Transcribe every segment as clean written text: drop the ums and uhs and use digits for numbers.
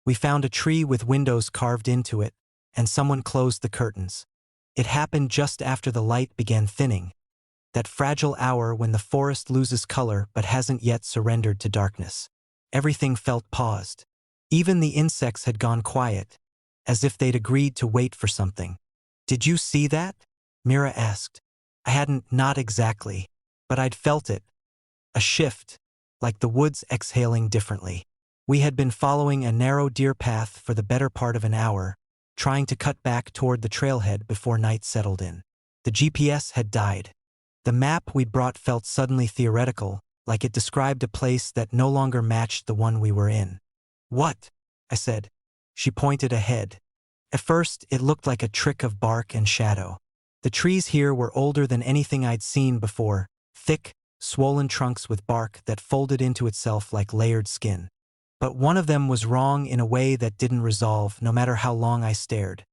We found a tree with windows carved into it, and someone closed the curtains. It happened just after the light began thinning, that fragile hour when the forest loses color but hasn't yet surrendered to darkness. Everything felt paused. Even the insects had gone quiet, as if they'd agreed to wait for something. "Did you see that?" Mira asked. I hadn't, not exactly, but I'd felt it. A shift, like the woods exhaling differently. We had been following a narrow deer path for the better part of an hour, trying to cut back toward the trailhead before night settled in. The GPS had died. The map we'd brought felt suddenly theoretical, like it described a place that no longer matched the one we were in. "What?" I said. She pointed ahead. At first, it looked like a trick of bark and shadow. The trees here were older than anything I'd seen before, thick, swollen trunks with bark that folded into itself like layered skin. But one of them was wrong in a way that didn't resolve, no matter how long I stared.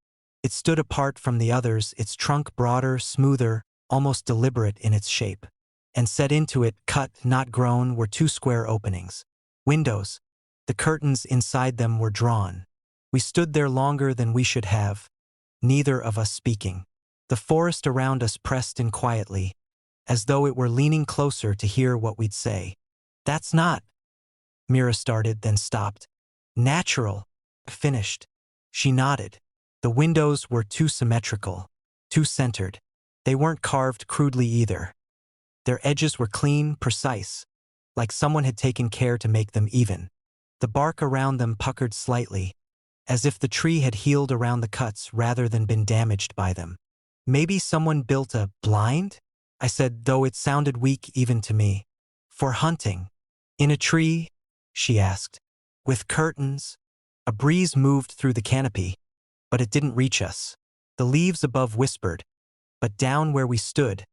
It stood apart from the others, its trunk broader, smoother, almost deliberate in its shape. And set into it, cut, not grown, were two square openings. Windows. The curtains inside them were drawn. We stood there longer than we should have, neither of us speaking. The forest around us pressed in quietly, as though it were leaning closer to hear what we'd say. "That's not," Mira started, then stopped. "Natural," finished. She nodded. The windows were too symmetrical, too centered. They weren't carved crudely either. Their edges were clean, precise, like someone had taken care to make them even. The bark around them puckered slightly, as if the tree had healed around the cuts rather than been damaged by them. "Maybe someone built a blind?" I said, though it sounded weak even to me. "For hunting." "In a tree?" she asked. "With curtains?" A breeze moved through the canopy, but it didn't reach us. The leaves above whispered, but down where we stood,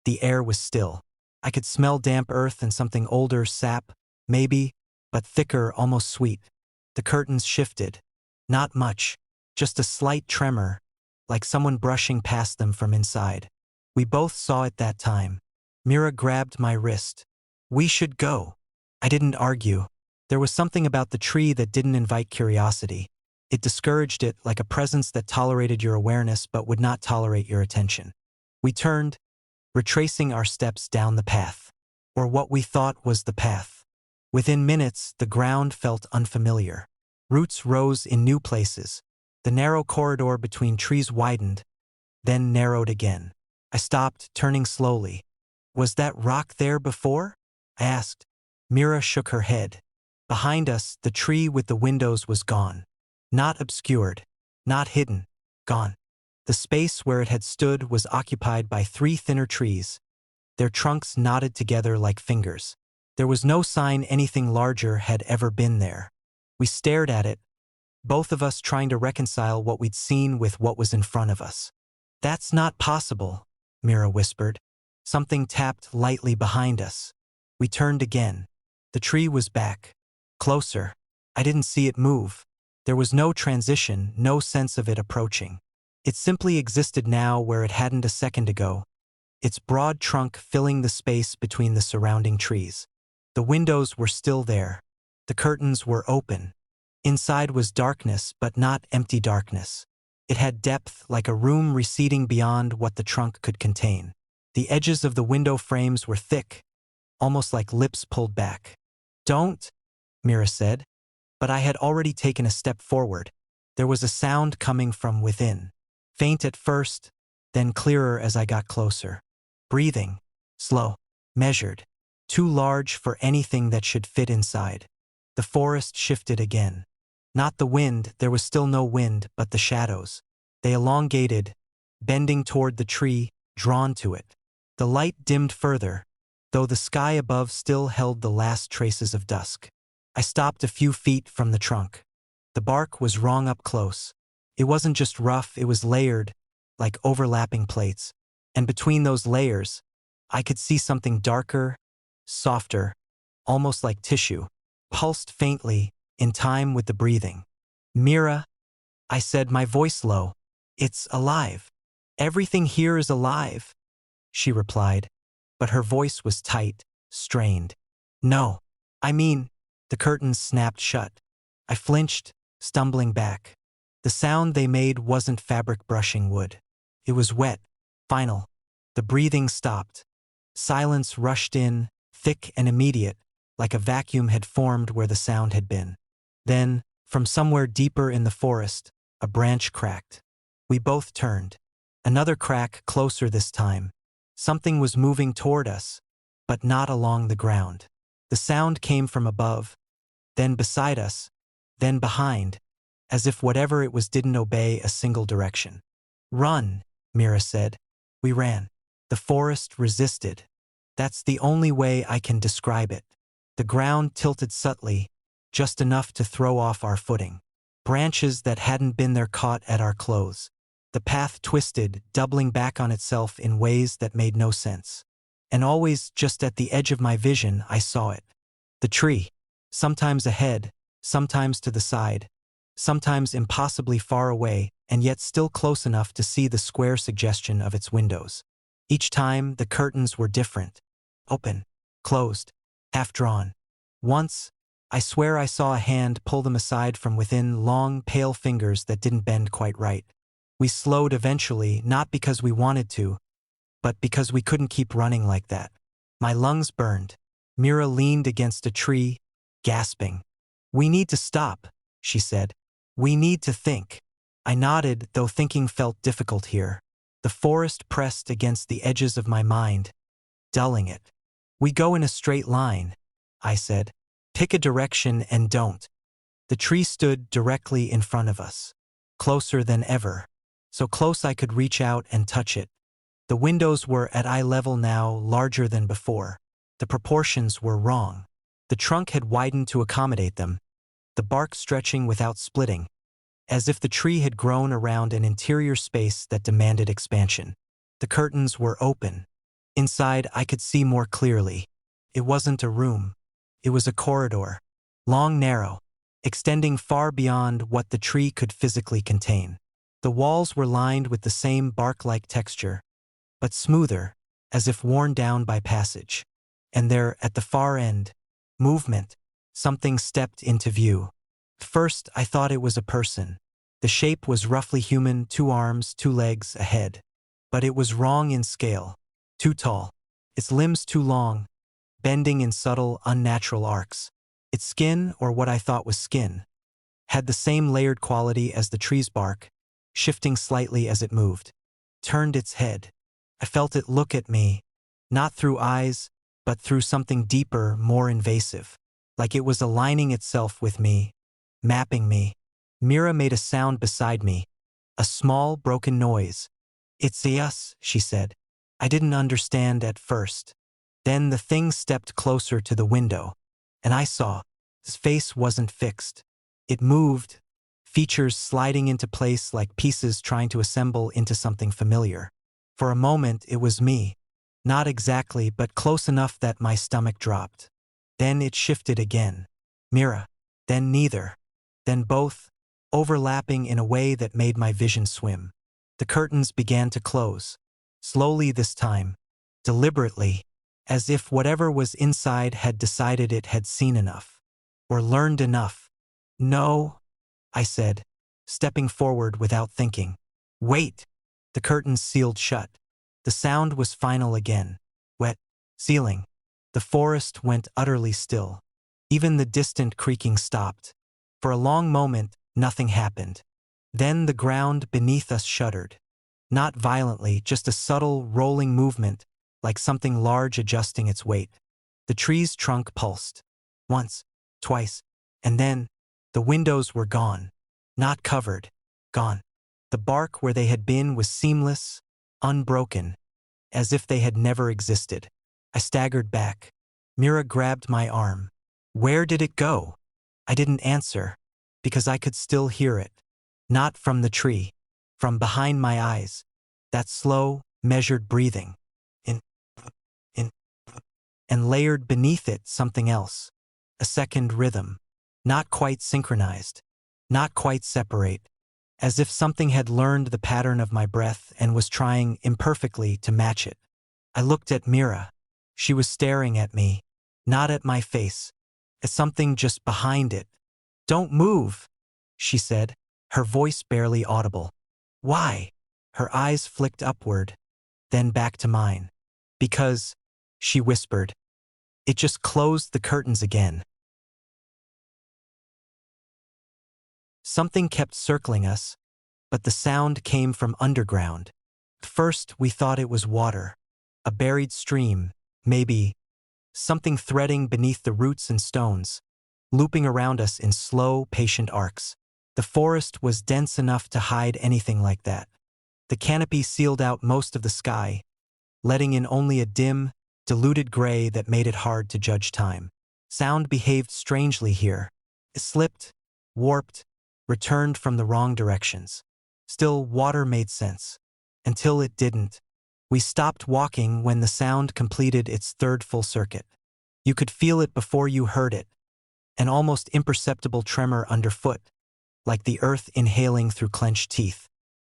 the air was still. I could smell damp earth and something older, sap, maybe, but thicker, almost sweet. The curtains shifted. Not much, just a slight tremor, like someone brushing past them from inside. We both saw it that time. Mira grabbed my wrist. "We should go." I didn't argue. There was something about the tree that didn't invite curiosity. It discouraged it, like a presence that tolerated your awareness but would not tolerate your attention. We turned, retracing our steps down the path, or what we thought was the path. Within minutes, the ground felt unfamiliar. Roots rose in new places. The narrow corridor between trees widened, then narrowed again. I stopped, turning slowly. "Was that rock there before?" I asked. Mira shook her head. Behind us, the tree with the windows was gone. Not obscured, not hidden, gone. The space where it had stood was occupied by three thinner trees. Their trunks knotted together like fingers. There was no sign anything larger had ever been there. We stared at it, both of us trying to reconcile what we'd seen with what was in front of us. "That's not possible," Mira whispered. Something tapped lightly behind us. We turned again. The tree was back. Closer. I didn't see it move. There was no transition, no sense of it approaching. It simply existed now where it hadn't a second ago, its broad trunk filling the space between the surrounding trees. The windows were still there. The curtains were open. Inside was darkness, but not empty darkness. It had depth, like a room receding beyond what the trunk could contain. The edges of the window frames were thick, almost like lips pulled back. "Don't," Mira said, but I had already taken a step forward. There was a sound coming from within. Faint at first, then clearer as I got closer. Breathing. Slow. Measured. Too large for anything that should fit inside. The forest shifted again. Not the wind, there was still no wind, but the shadows. They elongated, bending toward the tree, drawn to it. The light dimmed further, though the sky above still held the last traces of dusk. I stopped a few feet from the trunk. The bark was wrong up close. It wasn't just rough, it was layered, like overlapping plates. And between those layers, I could see something darker, softer, almost like tissue, pulsed faintly, in time with the breathing. "Mira," I said, my voice low, "it's alive. Everything here is alive," she replied, but her voice was tight, strained. "No, I mean," the curtains snapped shut. I flinched, stumbling back. The sound they made wasn't fabric brushing wood. It was wet, final. The breathing stopped. Silence rushed in, thick and immediate, like a vacuum had formed where the sound had been. Then, from somewhere deeper in the forest, a branch cracked. We both turned. Another crack closer this time. Something was moving toward us, but not along the ground. The sound came from above, then beside us, then behind, as if whatever it was didn't obey a single direction. "Run," Mira said. We ran. The forest resisted. That's the only way I can describe it. The ground tilted subtly, just enough to throw off our footing. Branches that hadn't been there caught at our clothes. The path twisted, doubling back on itself in ways that made no sense. And always just at the edge of my vision, I saw it. The tree, sometimes ahead, sometimes to the side, sometimes impossibly far away, and yet still close enough to see the square suggestion of its windows. Each time, the curtains were different. Open, closed, half-drawn. Once, I swear I saw a hand pull them aside from within, long, pale fingers that didn't bend quite right. We slowed eventually, not because we wanted to, but because we couldn't keep running like that. My lungs burned. Mira leaned against a tree, gasping. "We need to stop," she said. "We need to think." I nodded, though thinking felt difficult here. The forest pressed against the edges of my mind, dulling it. "We go in a straight line," I said. "Pick a direction and don't." The tree stood directly in front of us, closer than ever, so close I could reach out and touch it. The windows were at eye level now, larger than before. The proportions were wrong. The trunk had widened to accommodate them, the bark stretching without splitting, as if the tree had grown around an interior space that demanded expansion. The curtains were open. Inside, I could see more clearly. It wasn't a room. It was a corridor, long, narrow, extending far beyond what the tree could physically contain. The walls were lined with the same bark-like texture, but smoother, as if worn down by passage. And there, at the far end, movement, something stepped into view. First, I thought it was a person. The shape was roughly human, 2 arms, 2 legs, a head. But it was wrong in scale. Too tall. Its limbs too long, bending in subtle, unnatural arcs. Its skin, or what I thought was skin, had the same layered quality as the tree's bark, shifting slightly as it moved. Turned its head. I felt it look at me, not through eyes, but through something deeper, more invasive. Like it was aligning itself with me, mapping me. Mira made a sound beside me, a small, broken noise. "It's us," she said. I didn't understand at first. Then the thing stepped closer to the window, and I saw his face wasn't fixed. It moved, features sliding into place like pieces trying to assemble into something familiar. For a moment, it was me. Not exactly, but close enough that my stomach dropped. Then it shifted again. Mira. Then neither. Then both, overlapping in a way that made my vision swim. The curtains began to close. Slowly this time. Deliberately. As if whatever was inside had decided it had seen enough. Or learned enough. "No," I said, stepping forward without thinking. "Wait." The curtains sealed shut. The sound was final again. Wet. Sealing. The forest went utterly still. Even the distant creaking stopped. For a long moment, nothing happened. Then the ground beneath us shuddered. Not violently, just a subtle, rolling movement, like something large adjusting its weight. The tree's trunk pulsed. Once, twice, and then, the windows were gone. Not covered. Gone. The bark where they had been was seamless, unbroken, as if they had never existed. I staggered back. Mira grabbed my arm. "Where did it go?" I didn't answer, because I could still hear it. Not from the tree. From behind my eyes. That slow, measured breathing. In, and layered beneath it something else. A second rhythm. Not quite synchronized. Not quite separate. As if something had learned the pattern of my breath and was trying imperfectly to match it. I looked at Mira. She was staring at me, not at my face, at something just behind it. "Don't move," she said, her voice barely audible. Why? Her eyes flicked upward, then back to mine. Because, she whispered. It just closed the curtains again. Something kept circling us, but the sound came from underground. First, we thought it was water. A buried stream, maybe. Something threading beneath the roots and stones, looping around us in slow, patient arcs. The forest was dense enough to hide anything like that. The canopy sealed out most of the sky, letting in only a dim, diluted gray that made it hard to judge time. Sound behaved strangely here. It slipped, warped, returned from the wrong directions. Still, water made sense. Until it didn't. We stopped walking when the sound completed its third full circuit. You could feel it before you heard it, an almost imperceptible tremor underfoot, like the earth inhaling through clenched teeth.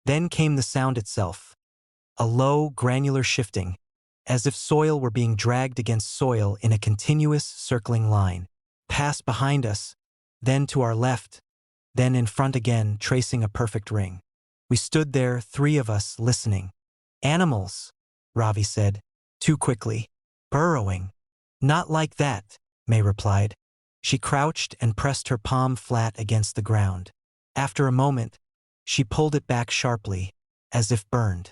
Then came the sound itself, a low, granular shifting, as if soil were being dragged against soil in a continuous, circling line. Pass behind us, then to our left, then in front again, tracing a perfect ring. We stood there, three of us, listening. Animals, Ravi said, too quickly. Burrowing. Not like that, May replied. She crouched and pressed her palm flat against the ground. After a moment, she pulled it back sharply, as if burned.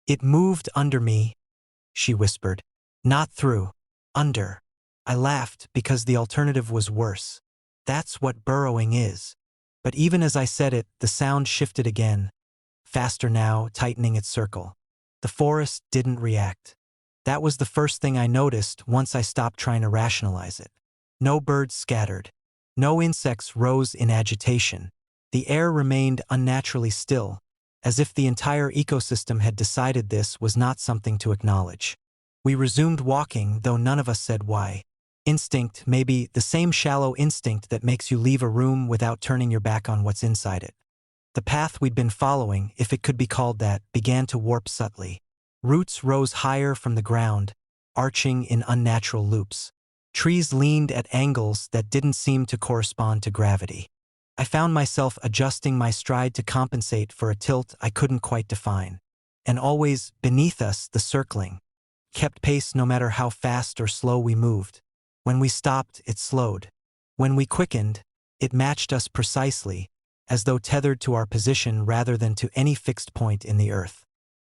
It moved under me, she whispered. Not through. Under. I laughed because the alternative was worse. That's what burrowing is. But even as I said it, the sound shifted again, faster now, tightening its circle. The forest didn't react. That was the first thing I noticed once I stopped trying to rationalize it. No birds scattered. No insects rose in agitation. The air remained unnaturally still, as if the entire ecosystem had decided this was not something to acknowledge. We resumed walking, though none of us said why. Instinct, maybe, the same shallow instinct that makes you leave a room without turning your back on what's inside it. The path we'd been following, if it could be called that, began to warp subtly. Roots rose higher from the ground, arching in unnatural loops. Trees leaned at angles that didn't seem to correspond to gravity. I found myself adjusting my stride to compensate for a tilt I couldn't quite define. And always, beneath us, the circling kept pace no matter how fast or slow we moved. When we stopped, it slowed. When we quickened, it matched us precisely, as though tethered to our position rather than to any fixed point in the earth.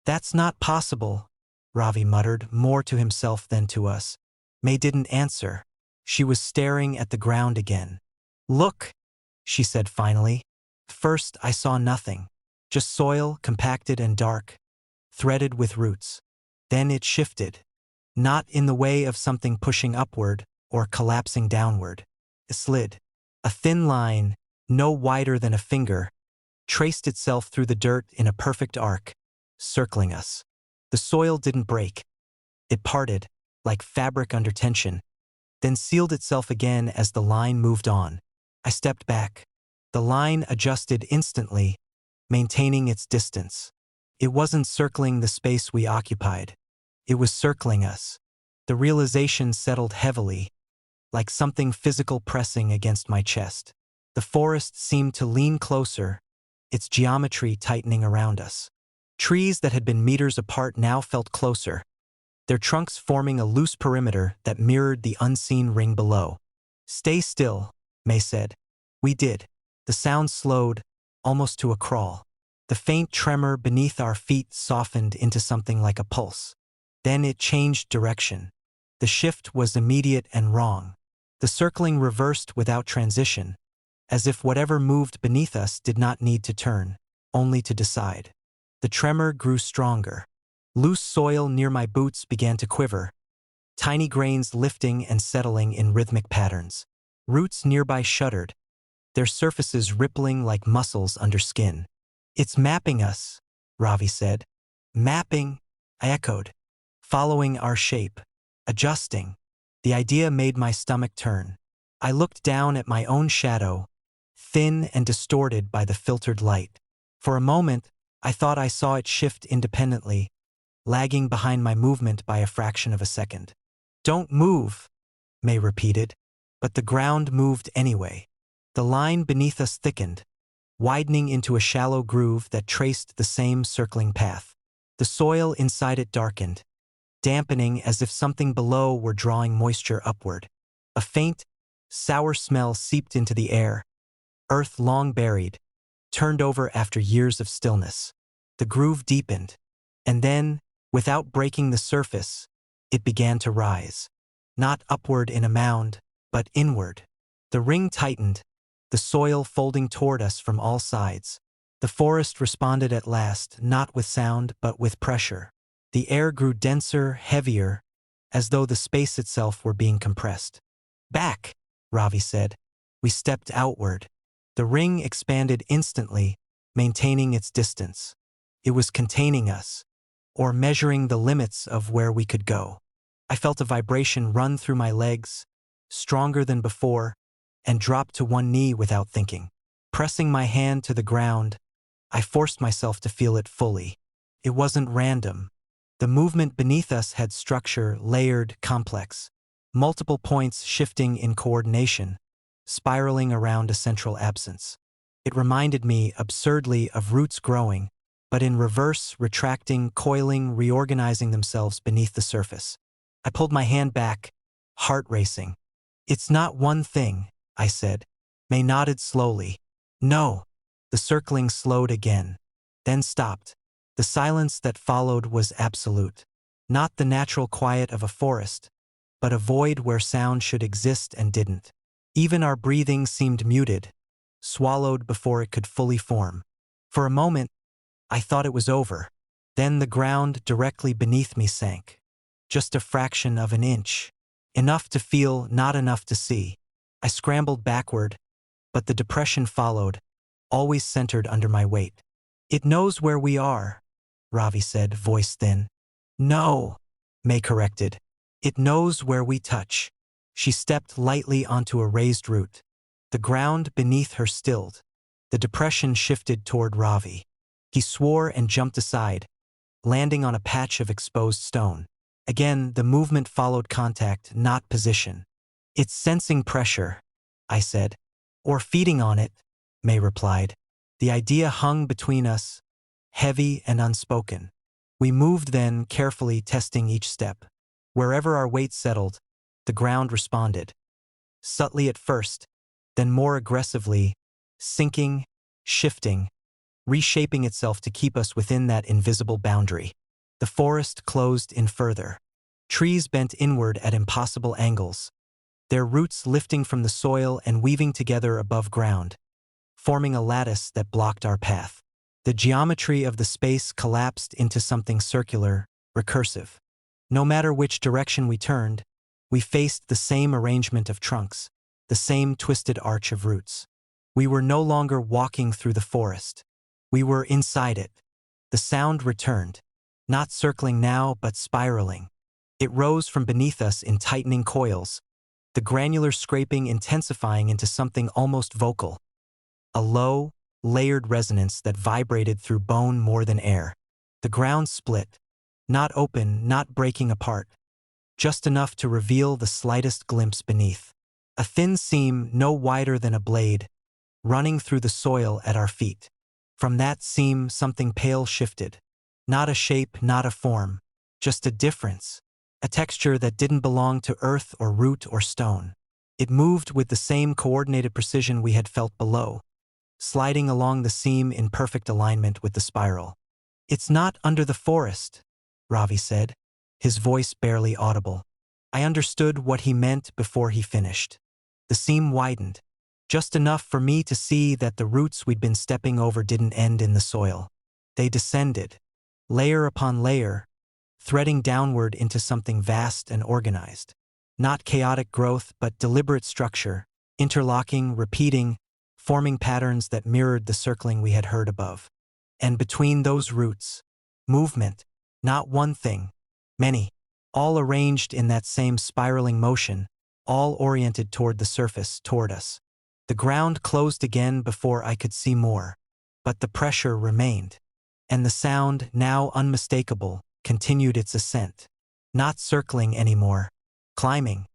That's not possible, Ravi muttered, more to himself than to us. May didn't answer. She was staring at the ground again. Look, she said finally. First, I saw nothing. Just soil, compacted and dark, threaded with roots. Then it shifted. Not in the way of something pushing upward or collapsing downward. It slid. A thin line, no wider than a finger, traced itself through the dirt in a perfect arc, circling us. The soil didn't break. It parted, like fabric under tension, then sealed itself again as the line moved on. I stepped back. The line adjusted instantly, maintaining its distance. It wasn't circling the space we occupied. It was circling us. The realization settled heavily, like something physical pressing against my chest. The forest seemed to lean closer, its geometry tightening around us. Trees that had been meters apart now felt closer, their trunks forming a loose perimeter that mirrored the unseen ring below. Stay still, May said. We did. The sound slowed, almost to a crawl. The faint tremor beneath our feet softened into something like a pulse. Then it changed direction. The shift was immediate and wrong. The circling reversed without transition, as if whatever moved beneath us did not need to turn, only to decide. The tremor grew stronger. Loose soil near my boots began to quiver, tiny grains lifting and settling in rhythmic patterns. Roots nearby shuddered, their surfaces rippling like muscles under skin. It's mapping us, Ravi said. Mapping, I echoed. Following our shape. Adjusting. The idea made my stomach turn. I looked down at my own shadow, thin and distorted by the filtered light. For a moment, I thought I saw it shift independently, lagging behind my movement by a fraction of a second. Don't move, May repeated, but the ground moved anyway. The line beneath us thickened, widening into a shallow groove that traced the same circling path. The soil inside it darkened, dampening as if something below were drawing moisture upward. A faint, sour smell seeped into the air. Earth long buried, turned over after years of stillness. The groove deepened, and then, without breaking the surface, it began to rise. Not upward in a mound, but inward. The ring tightened, the soil folding toward us from all sides. The forest responded at last, not with sound, but with pressure. The air grew denser, heavier, as though the space itself were being compressed. "Back," Ravi said. We stepped outward. The ring expanded instantly, maintaining its distance. It was containing us, or measuring the limits of where we could go. I felt a vibration run through my legs, stronger than before, and dropped to one knee without thinking. Pressing my hand to the ground, I forced myself to feel it fully. It wasn't random. The movement beneath us had structure, layered, complex. Multiple points shifting in coordination, spiraling around a central absence. It reminded me, absurdly, of roots growing, but in reverse, retracting, coiling, reorganizing themselves beneath the surface. I pulled my hand back, heart racing. "It's not one thing," I said. May nodded slowly. "No." The circling slowed again, then stopped. The silence that followed was absolute. Not the natural quiet of a forest, but a void where sound should exist and didn't. Even our breathing seemed muted, swallowed before it could fully form. For a moment, I thought it was over. Then the ground directly beneath me sank. Just a fraction of an inch. Enough to feel, not enough to see. I scrambled backward, but the depression followed, always centered under my weight. "It knows where we are," Ravi said, voice thin. "No," May corrected. "It knows where we touch." She stepped lightly onto a raised root. The ground beneath her stilled. The depression shifted toward Ravi. He swore and jumped aside, landing on a patch of exposed stone. Again, the movement followed contact, not position. "It's sensing pressure," I said. "Or feeding on it," May replied. The idea hung between us, heavy and unspoken. We moved then, carefully testing each step. Wherever our weight settled, the ground responded. Subtly at first, then more aggressively, sinking, shifting, reshaping itself to keep us within that invisible boundary. The forest closed in further. Trees bent inward at impossible angles, their roots lifting from the soil and weaving together above ground, forming a lattice that blocked our path. The geometry of the space collapsed into something circular, recursive. No matter which direction we turned, we faced the same arrangement of trunks, the same twisted arch of roots. We were no longer walking through the forest. We were inside it. The sound returned, not circling now, but spiraling. It rose from beneath us in tightening coils, the granular scraping intensifying into something almost vocal. A low, layered resonance that vibrated through bone more than air. The ground split, not open, not breaking apart, just enough to reveal the slightest glimpse beneath. A thin seam no wider than a blade, running through the soil at our feet. From that seam, something pale shifted. Not a shape, not a form, just a difference. A texture that didn't belong to earth or root or stone. It moved with the same coordinated precision we had felt below, sliding along the seam in perfect alignment with the spiral. "It's not under the forest," Ravi said, his voice barely audible. I understood what he meant before he finished. The seam widened, just enough for me to see that the roots we'd been stepping over didn't end in the soil. They descended, layer upon layer, threading downward into something vast and organized. Not chaotic growth, but deliberate structure, interlocking, repeating, forming patterns that mirrored the circling we had heard above. And between those roots, movement, not one thing, many, all arranged in that same spiraling motion, all oriented toward the surface, toward us. The ground closed again before I could see more, but the pressure remained. And the sound, now unmistakable, continued its ascent. Not circling anymore, climbing.